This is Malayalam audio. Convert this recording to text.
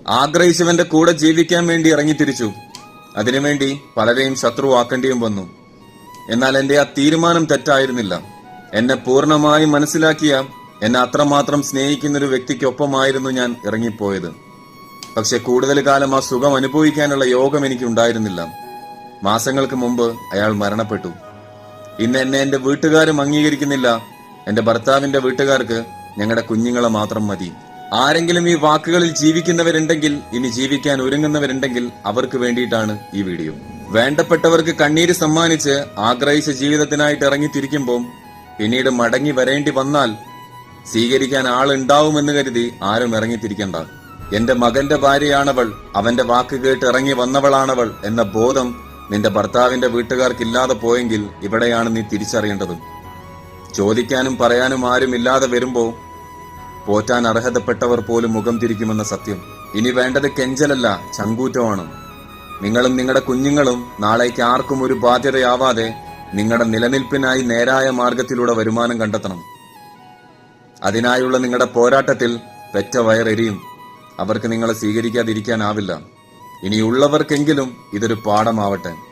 ആഗ്രഹിച്ചവന്റെ കൂടെ ജീവിക്കാൻ വേണ്ടി ഇറങ്ങിത്തിരിച്ചു. അതിനുവേണ്ടി പലരെയും ശത്രുവാക്കേണ്ടിയും വന്നു. എന്നാൽ എന്റെ ആ തീരുമാനം തെറ്റായിരുന്നില്ല. എന്നെ പൂർണ്ണമായും മനസ്സിലാക്കിയ, എന്നെ അത്രമാത്രം സ്നേഹിക്കുന്നൊരു വ്യക്തിക്കൊപ്പമായിരുന്നു ഞാൻ ഇറങ്ങിപ്പോയത്. പക്ഷെ കൂടുതൽ കാലം ആ സുഖം അനുഭവിക്കാനുള്ള യോഗം എനിക്ക് ഉണ്ടായിരുന്നില്ല. മാസങ്ങൾക്ക് മുമ്പ് അയാൾ മരണപ്പെട്ടു. ഇന്ന് എന്നെ എന്റെ വീട്ടുകാരും അംഗീകരിക്കുന്നില്ല. എന്റെ ഭർത്താവിന്റെ വീട്ടുകാർക്ക് ഞങ്ങളുടെ കുഞ്ഞുങ്ങളെ മാത്രം മതി. ആരെങ്കിലും ഈ വാക്കുകളിൽ ജീവിക്കുന്നവരുണ്ടെങ്കിൽ, ഇനി ജീവിക്കാൻ ഒരുങ്ങുന്നവരുണ്ടെങ്കിൽ അവർക്ക് വേണ്ടിയിട്ടാണ് ഈ വീഡിയോ. വേണ്ടപ്പെട്ടവർക്ക് കണ്ണീര് സമ്മാനിച്ച് ആഗ്രഹിച്ച ജീവിതത്തിനായിട്ട് ഇറങ്ങിത്തിരിക്കുമ്പോൾ പിന്നീട് മടങ്ങി വരേണ്ടി വന്നാൽ സ്വീകരിക്കാൻ ആളുണ്ടാവുമെന്ന് കരുതി ആരും ഇറങ്ങിത്തിരിക്കണ്ട. എന്റെ മകന്റെ ഭാര്യയാണവൾ, അവന്റെ വാക്ക് കേട്ട് ഇറങ്ങി വന്നവളാണവൾ എന്ന ബോധം നിന്റെ ഭർത്താവിന്റെ വീട്ടുകാർക്കില്ലാതെ പോയെങ്കിൽ ഇവിടെയാണ് നീ തിരിച്ചറിയേണ്ടത്. ചോദിക്കാനും പറയാനും ആരും ഇല്ലാതെ വരുമ്പോ പോറ്റാൻ അർഹതപ്പെട്ടവർ പോലും മുഖം തിരിക്കുമെന്ന സത്യം. ഇനി വേണ്ടത് കെഞ്ചലല്ല, ചങ്കൂറ്റമാണ്. നിങ്ങളും നിങ്ങളുടെ കുഞ്ഞുങ്ങളും നാളേക്ക് ആർക്കും ഒരു ബാധ്യതയാവാതെ നിങ്ങളുടെ നിലനിൽപ്പിനായി നേരായ മാർഗത്തിലൂടെ വരുമാനം കണ്ടെത്തണം. അതിനായുള്ള നിങ്ങളുടെ പോരാട്ടത്തിൽ പെറ്റ വയറെരിയും. അവർക്ക് നിങ്ങളെ സ്വീകരിക്കാതിരിക്കാനാവില്ല. ഇനിയുള്ളവർക്കെങ്കിലും ഇതൊരു പാഠമാവട്ടെ.